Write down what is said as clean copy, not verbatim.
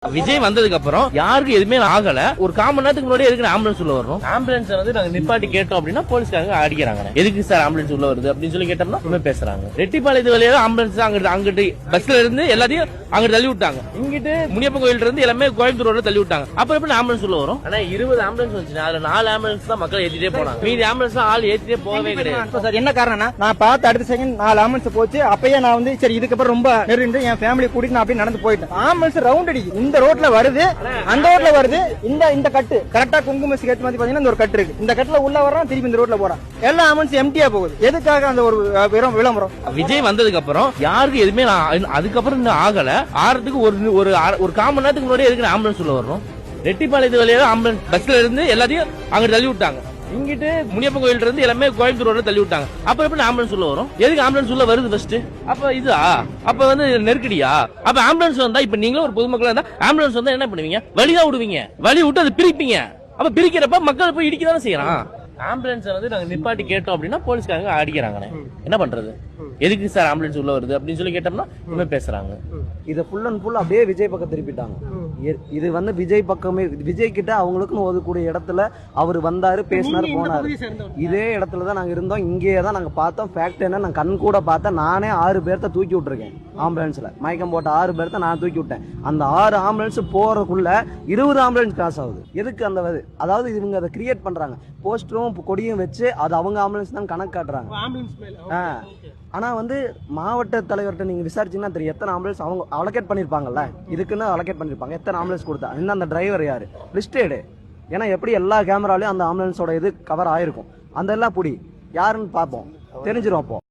விஜய் வந்ததுக்கு அப்புறம் யாருக்கு எதுவுமே ஆகல. ஒரு காமன் நேரத்துக்கு முன்னாடி எதுக்கு ஆம்புலன்ஸ் உள்ள வரும்? ஆம்புலன்ஸ் வந்து நாங்க நிப்பாட்டி கேட்டோம் அப்படின்னா போலீஸ்காரங்க அடிக்கிறாங்க. எதுக்கு சார் ஆம்புலன்ஸ் உள்ள வருது அப்படின்னு சொல்லி கேட்டோம்னா உண்மை பேசுறாங்க. ரெட்டிப்பாளையத்து வழியா ஆம்புலன்ஸ் அங்கிட்டு பஸ்ல இருந்து எல்லாத்தையும் அங்கிட்டு தள்ளி விட்டாங்க. இங்கிட்டு முனியப்பன் கோயில் இருந்து எல்லாமே கோயம்புத்தூர் ரோட்ல தள்ளி விட்டாங்க. அப்புறம் எப்படி ஆம்புலன்ஸ் உள்ள வரும்? ஆனா 20 ஆம்புலன்ஸ் வந்துச்சு. அதுல 4 ஆம்புலன்ஸ் தான் மக்கள் ஏத்திட்டே போனாங்க. மீதி ஆம்புலன்ஸ் ஆள் ஏத்திட்டே போகவே கிடையாது. சார் என்ன காரணம்னா நான் பார்த்து அடுத்த செகண்ட் 4 ஆம்புலன்ஸ் போச்சு. அப்பயே நான் வந்து சரி இதுக்கப்புறம் ரொம்ப நெருண்டு என் ஃபேமிலி கூட்டிட்டு நான் அப்படியே நடந்து போயிட்டேன். ஆம்புலன்ஸ் ரவுண்ட் அடிக்குது. இந்த ரோட்ல வருது, அந்த ரோட்ல வருது. இந்த கட்டு கரெக்டா குங்குமசி கட்டு மாதிரி பாத்தீங்கன்னா இந்த ஒரு கட்டு இருக்கு. இந்த கட்டுல உள்ள வரான், திருப்பி இந்த ரோட்ல போறான். எல்லா ஆம்புலன்ஸ் எம்டியா போகுது. எதுக்காக அந்த ஒரு விளம்பரம்? விஜய் வந்ததுக்கு அப்புறம் யாருக்கு எதுவுமே அதுக்கப்புறம் இன்னும் ஆகல. ஆறதுக்கு ஒரு காமன் நேரத்துக்கு முன்னாடி எதுக்கு ஆம்புலன்ஸ் உள்ள வரும்? ரெட்டிப்பாளையத்து வழியா ஆம்புலன்ஸ் பஸ்ல இருந்து எல்லாத்தையும் அங்கிட்டு தள்ளி விட்டாங்க. இங்கிட்டு முனியப்பன் கோயில் இருந்து எல்லாமே கோயம்புத்தூர் ரோட்ல தள்ளி விட்டாங்க. அப்புறம் எப்படி ஆம்புலன்ஸ் உள்ள வரும்? எதுக்கு ஆம்புலன்ஸ் உள்ள வருது ஃபர்ஸ்ட்? அப்ப இதா அப்ப வந்து நெருக்கடியா? அப்ப ஆம்புலன்ஸ் வந்தா இப்ப நீங்களும் ஒரு பொதுமக்களா இருந்தா ஆம்புலன்ஸ் வந்தா என்ன பண்ணுவீங்க? வழிதான் விடுவீங்க. வழி விட்டு அதை பிரிப்பீங்க. அப்ப பிரிக்கிறப்ப மக்கள் போய் இடிக்கதானே செய்யறான். ஆம்புலன்ஸ் வந்து நாங்க நிப்பாட்டி கேட்டோம் அப்படின்னா போலீஸ்காரங்க அடிக்கிறாங்க. என்ன பண்றது? எதுக்கு சார் ஆம்புலன்ஸ் உள்ள வருது அப்படின்னு சொல்லி கேட்டோம்னா உண்மை பேசுறாங்க. இதை ஃபுல் அண்ட் ஃபுல் அப்படியே விஜய் பக்கம் திருப்பிட்டாங்க. இது வந்து விஜய் பக்கமே, விஜய் கிட்ட அவங்களுக்குன்னு ஒதுக்கூடிய இடத்துல அவர் வந்தாரு, பேசினாரு, போனாரு. இதே இடத்துல தான் நாங்க இருந்தோம். இங்கேயே தான் நாங்க பார்த்தோம். ஃபேக்ட் என்ன, நான் கண் கூட பார்த்தேன். நானே 6 பேர்த்த தூக்கி விட்டுருக்கேன். ஆம்புலன்ஸ்ல மயக்கம் போட்ட 6 பேர்த்த நான் தூக்கி விட்டேன். அந்த 6 ஆம்புலன்ஸ் போறதுக்குள்ள 20 ஆம்புலன்ஸ் கிராஸ் ஆகுது. எதுக்கு அந்த அதாவது இவங்க அதை கிரியேட் பண்றாங்க. போஸ்டரும் கொடியும் வச்சு அது அவங்க ஆம்புலன்ஸ் தான் கணக்கு காட்டுறாங்க. ஆனா வந்து மாவட்ட தலைவர்கிட்ட நீங்க விசாரிச்சீங்கன்னா தெரியும் எத்தனை ஆம்புலன்ஸ் அவங்க அலோகேட் பண்ணிருப்பாங்கல்ல. இதுக்குன்னு அலோகேட் பண்ணிருப்பாங்க. எத்தனை ஆம்புலன்ஸ் கொடுத்தா இன்னும் அந்த டிரைவர் யாரு லிஸ்ட் எடு. ஏன்னா எப்படி எல்லா கேமராலையும் அந்த ஆம்புலன்ஸோட இது கவர் ஆயிருக்கும். அந்த எல்லாம் புடி யாருன்னு பார்ப்போம், தெரிஞ்சிடும் அப்போ.